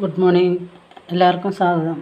Good morning. എല്ലാവർക്കും സ്വാഗതം.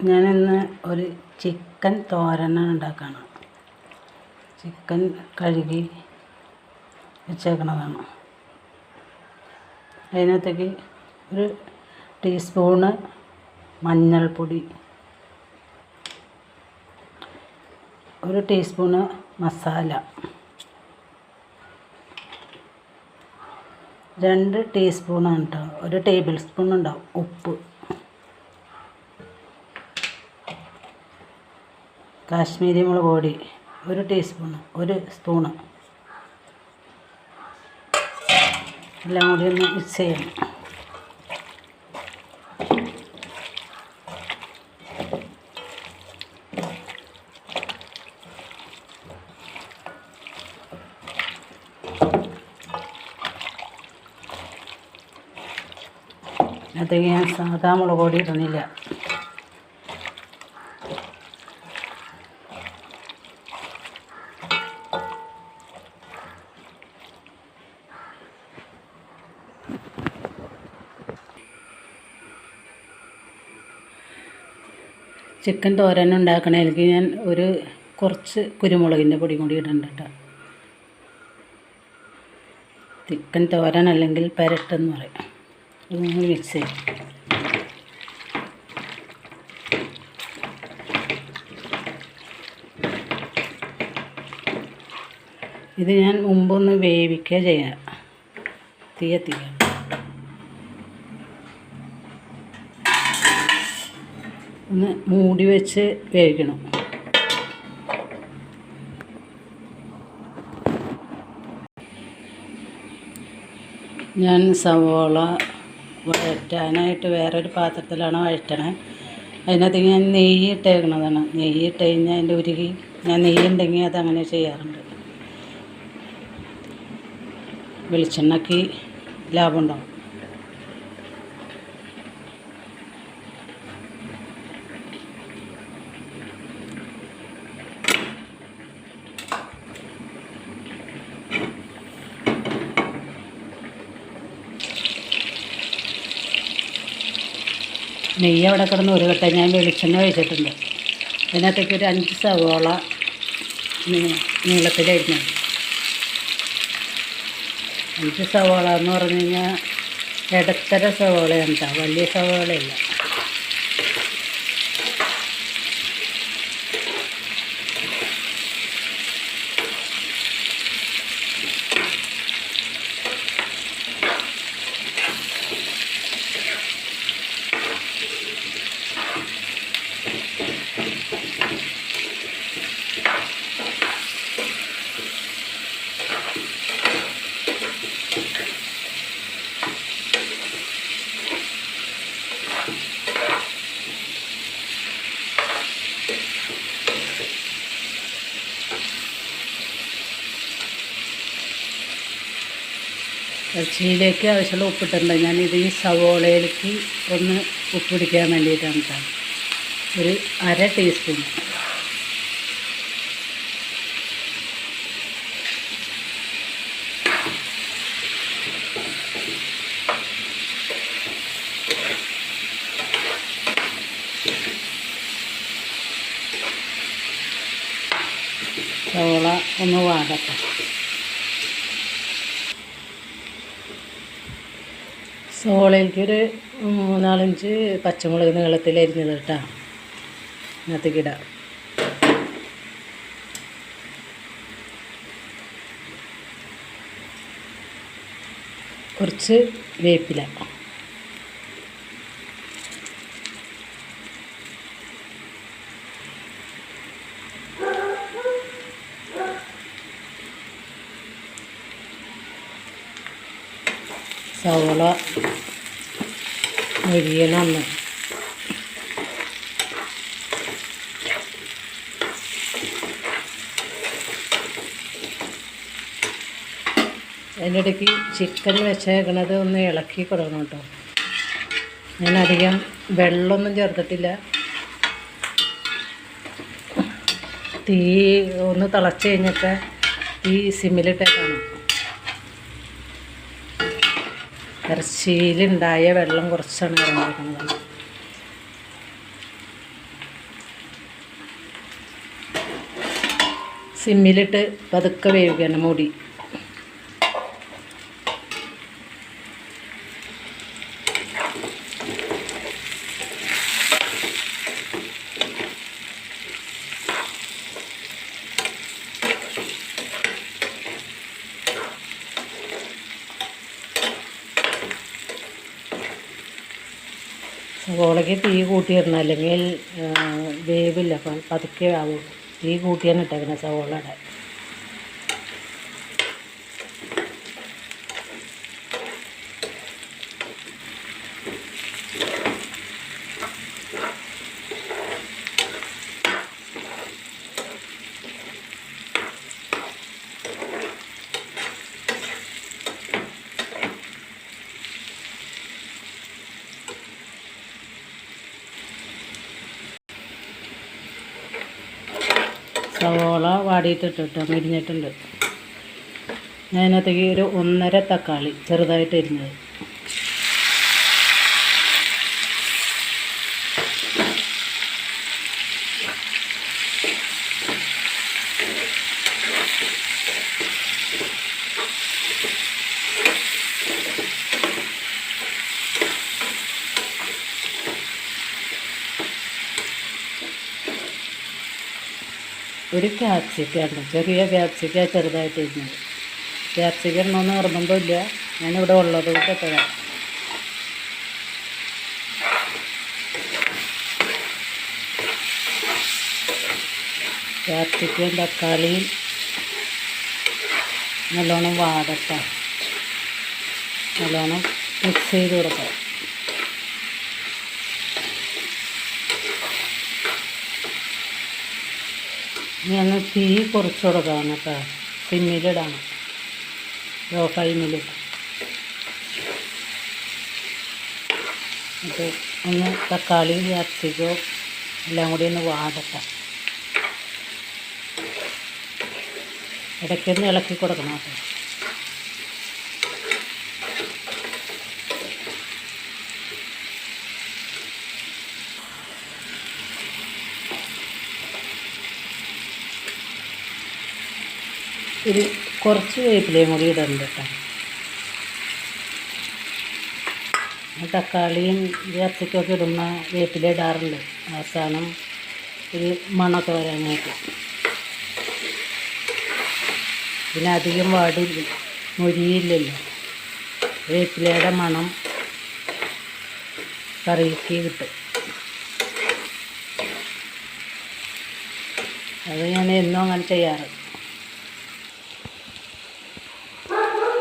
ഞാനിന്ന് ഒരു ചിക്കൻ തോരനാണ് ഉണ്ടാക്കുകയാണ്. ചിക്കൻ കഴുകി വെച്ചേക്കണതാണ്. അതിനകത്തേക്ക് ഒരു ടീസ്പൂണ് മഞ്ഞൾപ്പൊടി, ഒരു ടീസ്പൂണ് മസാല, 2 ടീസ്പൂണാണ് കേട്ടോ, 1 ടേബിൾ സ്പൂൺ ഉണ്ടാവും ഉപ്പ്, കാശ്മീരി മുളക് പൊടി 1 ടീസ്പൂണ്, 1 സ്പൂണ്, എല്ലാം കൂടി ഒന്ന് മിക്സ് ചെയ്യണം. അതിലേക്ക് ഞാൻ സാധാ മുളക് പൊടി ഇടുന്നില്ല. ചിക്കൻ തോരൻ ഉണ്ടാക്കണതിലേക്ക് ഞാൻ കുറച്ച് കുരുമുളകിൻ്റെ പൊടി കൂടി ഇടുന്നുണ്ട് കേട്ടോ. ചിക്കൻ തോരൻ അല്ലെങ്കിൽ പെരട്ടെന്ന് പറയും. അതൊന്ന് മിക്സ് ചെയ്യും. ഇത് ഞാൻ മുമ്പൊന്ന് വേവിക്കുക ചെയ്യാം. തീയത്തിക്കുക. ഒന്ന് മൂടി വെച്ച് വേവിക്കണം. ഞാൻ സവോള വഴറ്റാനായിട്ട് വേറൊരു പാത്രത്തിലാണ് വഴറ്റണേ. അതിനകത്തേക്ക് ഞാൻ നെയ്യ് ഇട്ടേക്കണതാണ്. നെയ്യ് ഇട്ട് കഴിഞ്ഞാൽ അതിൻ്റെ ഉരുകി ഞാൻ നെയ്യുണ്ടെങ്കിൽ അതങ്ങനെ ചെയ്യാറുണ്ട്. വെളിച്ചെണ്ണയ്ക്ക് ലാഭം ഉണ്ടാവും. നെയ്യ് അവിടെ കിടന്ന് ഉരുകട്ടെ. ഞാൻ വെളിച്ചെണ്ണ ഒഴിച്ചിട്ടുണ്ട്. അതിനകത്തേക്ക് ഒരു 5 സവോള നീളത്തിലായിരുന്നു. 5 സവോള എന്ന് പറഞ്ഞു കഴിഞ്ഞാൽ ഇടത്തര സവോളയാണ് കേട്ടോ, വലിയ സവോളയല്ല. ഇറച്ചിയിലേക്ക് ആവശ്യമുള്ള ഉപ്പിട്ടുണ്ട്. ഞാനിത് ഈ സവോളയിലേക്ക് ഒന്ന് ഉപ്പ് പിടിക്കാൻ വേണ്ടിയിട്ടാണ് കേട്ടോ. ഒരു 1/2 ടീസ്പൂൺ. സവോള ഒന്ന് വാടട്ടെ. സവോളയിലേക്ക് 3-4 പച്ചമുളക് നീളത്തിൽ അരിഞ്ഞത് കേട്ടോ അതിനകത്തേക്ക് ഇടാം. കുറച്ച് വേപ്പില, സവോള മുരിയണം. അതിൻ്റെ ഇടയ്ക്ക് ചിക്കൻ വെച്ചേക്കണത് ഒന്ന് ഇളക്കി കൊടുക്കണം കേട്ടോ. ഞാനധികം വെള്ളമൊന്നും ചേർത്തിട്ടില്ല. തീ ഒന്ന് തിളച്ച് കഴിഞ്ഞിട്ട് ഈ സിമ്മിലിട്ടേക്കാണ്. ഇറച്ചിയിലുണ്ടായ വെള്ളം കുറച്ചാണ് ഇറങ്ങിയിരിക്കുന്നത്. സിമ്മിലിട്ട് പതുക്കെ വേവിക്കണം മൂടി. സവോളയ്ക്ക് തീ കൂട്ടിയിടണം, അല്ലെങ്കിൽ വേവില്ല. അപ്പം പതുക്കെ ആവും. തീ കൂട്ടിയാണ് ഇട്ടേക്കുന്നത് സവോളയുടെ. സവോള വാടിയിട്ടിട്ട് മുരിഞ്ഞിട്ടുണ്ട്. അതിനകത്തേക്ക് ഒരു 1.5 തക്കാളി ചെറുതായിട്ട് അരിഞ്ഞത്, ഒരു ക്യാപ്സിക്ക, ചെറിയ ക്യാപ്സിക്ക ചെറുതായിട്ട് അരിഞ്ഞത്. ക്യാപ്സിക്ക ഇടണമെന്ന് നിർബന്ധമില്ല, ഞാനിവിടെ ഉള്ളത് കൊണ്ട് ഇട്ടതാണ്. ക്യാപ്സിക്കയും തക്കാളിയും നല്ലോണം വാടട്ടെ, നല്ലോണം മിക്സ് ചെയ്ത് കൊടുക്കാം. ഞാൻ തീ കുറച്ച് കൊടുക്കണം കേട്ടോ, സിമ്മിലിടണം, ലോ ഫ്ലെയിമിൽ. അത് ഒന്ന് തക്കാളിയും ക്യാപ്സിക്കവും എല്ലാം കൂടി ഒന്ന് വാടട്ടെ. ഇടയ്ക്കൊന്ന് ഇളക്കി കൊടുക്കണം കേട്ടോ. ഒരു കുറച്ച് വേപ്പിലയും കൂടി ഇടുന്നുണ്ട് കേട്ടോ. തക്കാളിയും ക്യാപ്സിക്കൊക്കെ ഇടുന്ന വേപ്പില ഇടാറുണ്ട്, അവസാനം ഒരു മണമൊക്കെ വരാനായിട്ട്. പിന്നെ അധികം മൊരിയില്ലല്ലോ, വേപ്പിലയുടെ മണം കറിക്ക് കിട്ടും. അത് ഞാൻ എന്നും അങ്ങനെ ചെയ്യാറ്.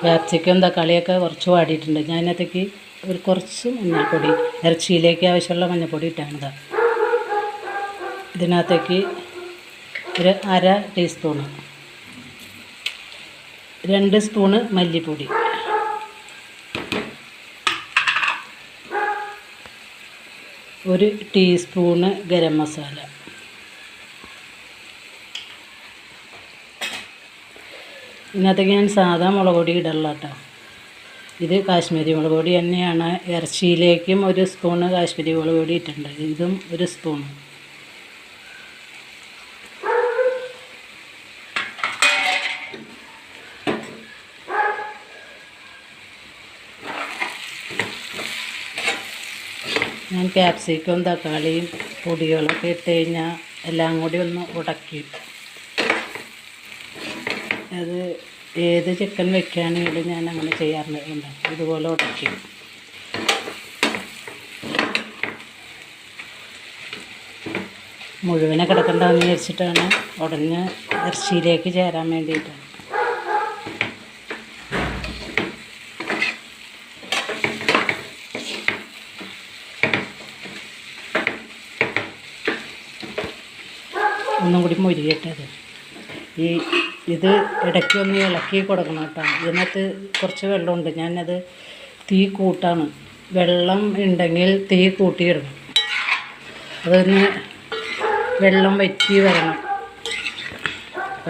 ക്യാപ്സിക്കം തക്കാളിയൊക്കെ കുറച്ച് വാടിയിട്ടുണ്ട്. ഞാൻ അതിനകത്തേക്ക് ഒരു കുറച്ച് മഞ്ഞൾപ്പൊടി, ഇറച്ചിയിലേക്ക് ആവശ്യമുള്ള മഞ്ഞൾപ്പൊടി ഇട്ടാണ്. ഇതിനകത്തേക്ക് ഒരു 1/2 ടീസ്പൂണ്, 2 സ്പൂണ് മല്ലിപ്പൊടി, ഒരു ടീസ്പൂണ് ഗരം മസാല, ഇതിനകത്തേക്ക് ഞാൻ സാധാ മുളക് പൊടി ഇടല്ല കേട്ടോ. ഇത് കാശ്മീരി മുളക് പൊടി തന്നെയാണ്. ഇറച്ചിയിലേക്കും 1 സ്പൂണ് കാശ്മീരി മുളക് പൊടി ഇട്ടിട്ടുണ്ട്, ഇതും 1 സ്പൂണ്. ഞാൻ ക്യാപ്സിക്കവും തക്കാളിയും പൊടികളൊക്കെ ഇട്ട് കഴിഞ്ഞാൽ എല്ലാം കൂടി ഒന്ന് ഉടക്കി. അത് ഏത് ചിക്കൻ വെക്കുകയാണെങ്കിലും ഞാൻ അങ്ങനെ ചെയ്യാറുണ്ട്, ഇതുപോലെ ഉടക്കി. മുഴുവനെ കിടക്കണ്ടെന്ന് വിചാരിച്ചിട്ടാണ്, ഉടഞ്ഞ് ഇറച്ചിയിലേക്ക് ചേരാൻ വേണ്ടിയിട്ടാണ്. ഒന്നും കൂടി മൊരിയട്ടത്. ഇത് ഇടയ്ക്കൊന്ന് ഇളക്കി കൊടുക്കണം കേട്ടോ. ഇതിനകത്ത് കുറച്ച് വെള്ളമുണ്ട്, ഞാനത് തീ കൂട്ടാണ്. വെള്ളം ഉണ്ടെങ്കിൽ തീ കൂട്ടിയിടണം, അതൊന്ന് വെള്ളം വറ്റി വരണം.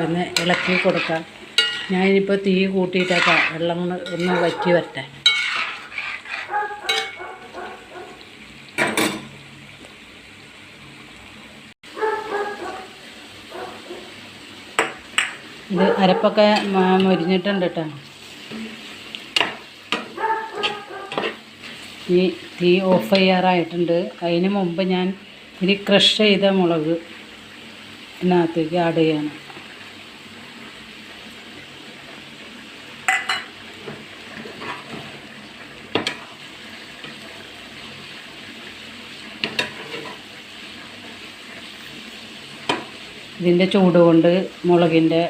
ഒന്ന് ഇളക്കി കൊടുക്കാം. ഞാനിപ്പോൾ തീ കൂട്ടിയിട്ടേക്കാം, വെള്ളം ഒന്ന് വറ്റി വരട്ടെ. ഇത് അരപ്പൊക്കെ മൊരിഞ്ഞിട്ടുണ്ട് കേട്ടോ. ഈ തീ ഓഫ് ചെയ്യാറായിട്ടുണ്ട്. അതിന് മുമ്പ് ഞാൻ ഇനി ക്രഷ് ചെയ്ത മുളക് ഇതിനകത്തേക്ക് ആഡ് ചെയ്യണം. ഇതിൻ്റെ ചൂട് കൊണ്ട് മുളകിൻ്റെ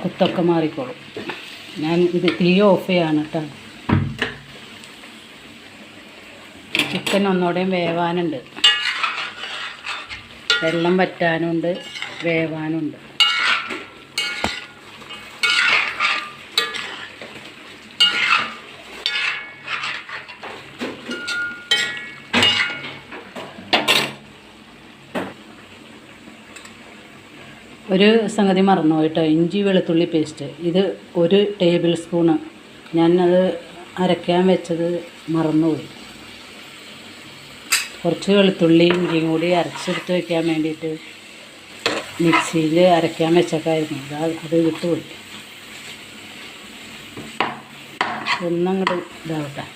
കുത്തൊക്കെ മാറിക്കോളും. ഞാൻ ഇത് തീ ഓഫ് ചെയ്യാണ് കേട്ടോ. ചിക്കൻ ഒന്നുകൂടെയും വേവാനുണ്ട്, വെള്ളം വറ്റാനുണ്ട്, വേവാനുണ്ട്. ഒരു സംഗതി മറന്നുപോയി കേട്ടോ, ഇഞ്ചി വെളുത്തുള്ളി പേസ്റ്റ്. ഇത് 1 ടേബിൾ സ്പൂണ്. ഞാനത് അരയ്ക്കാൻ വെച്ചത് മറന്നുപോയി. കുറച്ച് വെളുത്തുള്ളി ഇഞ്ചിയും കൂടി അരച്ചെടുത്ത് വയ്ക്കാൻ വേണ്ടിയിട്ട് മിക്സിയിൽ അരയ്ക്കാൻ വെച്ചേക്കായിരുന്നു. അത് വിട്ടുപോയി. ഒന്നങ്ങോട്ട് ഇതാവട്ടെ.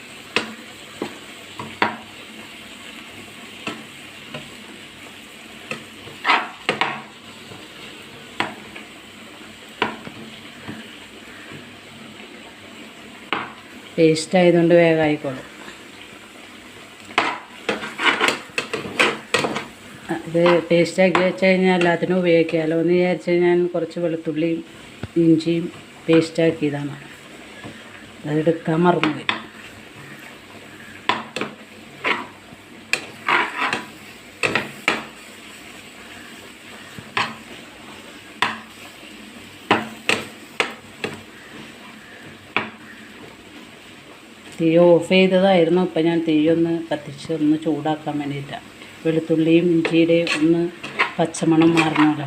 പേസ്റ്റ് ആയതുകൊണ്ട് വേഗമായിക്കോളും. ഇത് പേസ്റ്റാക്കി വെച്ച് കഴിഞ്ഞാൽ എല്ലാത്തിനും ഉപയോഗിക്കാമല്ലോ എന്ന് വിചാരിച്ച് ഞാൻ കുറച്ച് വെളുത്തുള്ളിയും ഇഞ്ചിയും പേസ്റ്റാക്കിയതാണ്. അതെടുക്കാൻ മറന്നുപോയി. തീ ഓഫ് ചെയ്തതായിരുന്നു. ഇപ്പം ഞാൻ തീയൊന്ന് കത്തിച്ച് ഒന്ന് ചൂടാക്കാൻ വേണ്ടിയിട്ടാണ്. വെളുത്തുള്ളിയും ഇഞ്ചിയുടെയും ഒന്ന് പച്ചമണം മാറണമല്ലോ.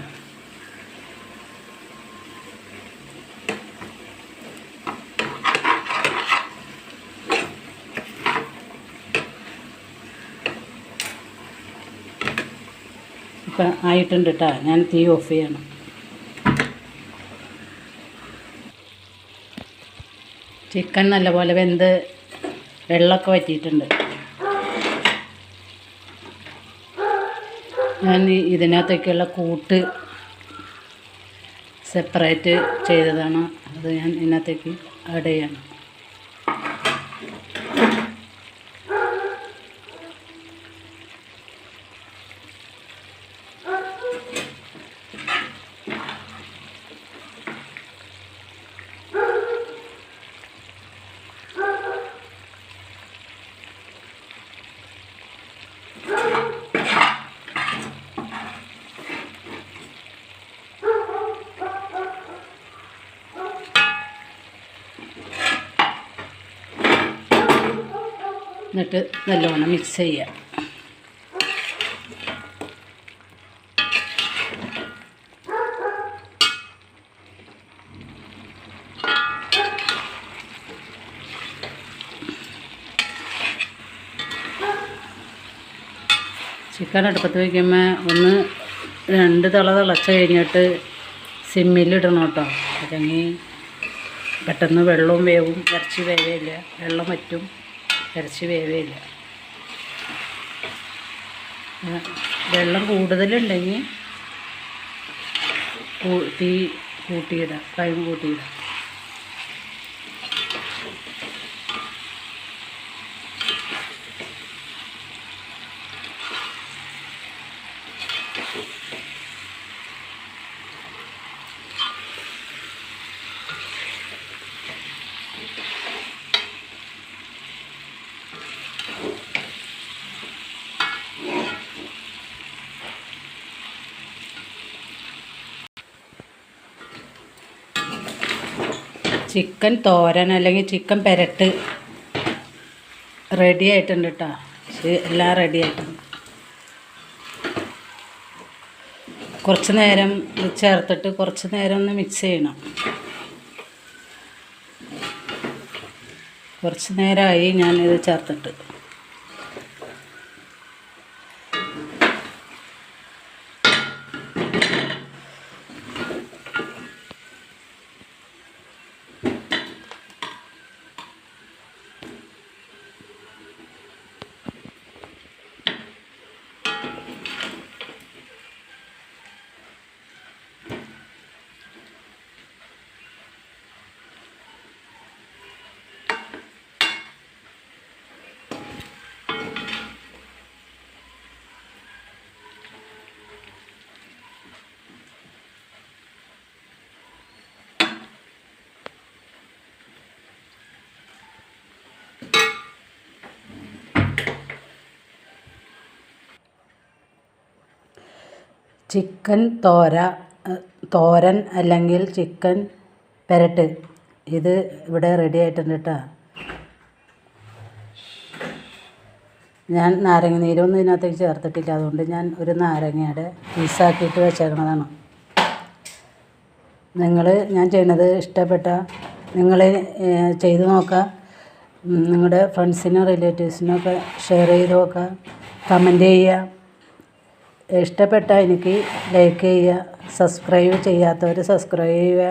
ഇപ്പം ആയിട്ടുണ്ട് കേട്ടോ. ഞാൻ തീ ഓഫ് ചെയ്യണം. ചിക്കൻ നല്ലപോലെ വെന്ത് വെള്ളമൊക്കെ വറ്റിയിട്ടുണ്ട്. ഞാൻ ഇതിനകത്തേക്കുള്ള കൂട്ട് സെപ്പറേറ്റ് ചെയ്തതാണ്. അത് ഞാൻ ഇതിനകത്തേക്ക് ആഡ് ചെയ്യണം. എന്നിട്ട് നല്ലോണം മിക്സ് ചെയ്യുക. ചിക്കൻ അടുപ്പത്ത് വയ്ക്കുമ്പോൾ 1-2 തിള തിളച്ച് കഴിഞ്ഞിട്ട് സിമ്മിലിടണം കേട്ടോ. അല്ലെങ്കിൽ പെട്ടെന്ന് വെള്ളവും വേവും, ഇറച്ചി വേവേയില്ല. വെള്ളം വറ്റും, ഇറച്ചി വേവേയില്ല. വെള്ളം കൂടുതലുണ്ടെങ്കിൽ തീ കൂട്ടിയിടാം, ഫ്ലെയിം കൂട്ടിയിടാം. ചിക്കൻ തോരൻ അല്ലെങ്കിൽ ചിക്കൻ പെരട്ട് റെഡി ആയിട്ടുണ്ട് കേട്ടോ. എല്ലാം റെഡി ആയിട്ടുണ്ട്. കുറച്ച് നേരം ചേർത്തിട്ട് കുറച്ച് നേരം ഒന്ന് മിക്സ് ചെയ്യണം. കുറച്ച് നേരമായി ഞാനിത് ചേർത്തിട്ട്. ചിക്കൻ തോരൻ അല്ലെങ്കിൽ ചിക്കൻ പെരട്ട് ഇത് ഇവിടെ റെഡി ആയിട്ടുണ്ട് കേട്ടോ. ഞാൻ നാരങ്ങ നീരൊന്നും ഇതിനകത്തേക്ക് ചേർത്തിട്ടില്ല, അതുകൊണ്ട് ഞാൻ ഒരു നാരങ്ങയുടെ പീസാക്കിയിട്ട് വെച്ചേക്കണതാണ്. ഞാൻ ചെയ്യുന്നത് ഇഷ്ടപ്പെട്ട നിങ്ങൾ ചെയ്ത് നോക്കുക. നിങ്ങളുടെ ഫ്രണ്ട്സിനും റിലേറ്റീവ്സിനും ഒക്കെ ഷെയർ ചെയ്ത് നോക്കുക, കമൻറ്റ് ചെയ്യുക. ഇഷ്ടപ്പെട്ടാൽ എനിക്ക് ലൈക്ക് ചെയ്യുക, സബ്സ്ക്രൈബ് ചെയ്യാത്തവർ സബ്സ്ക്രൈബ് ചെയ്യുക.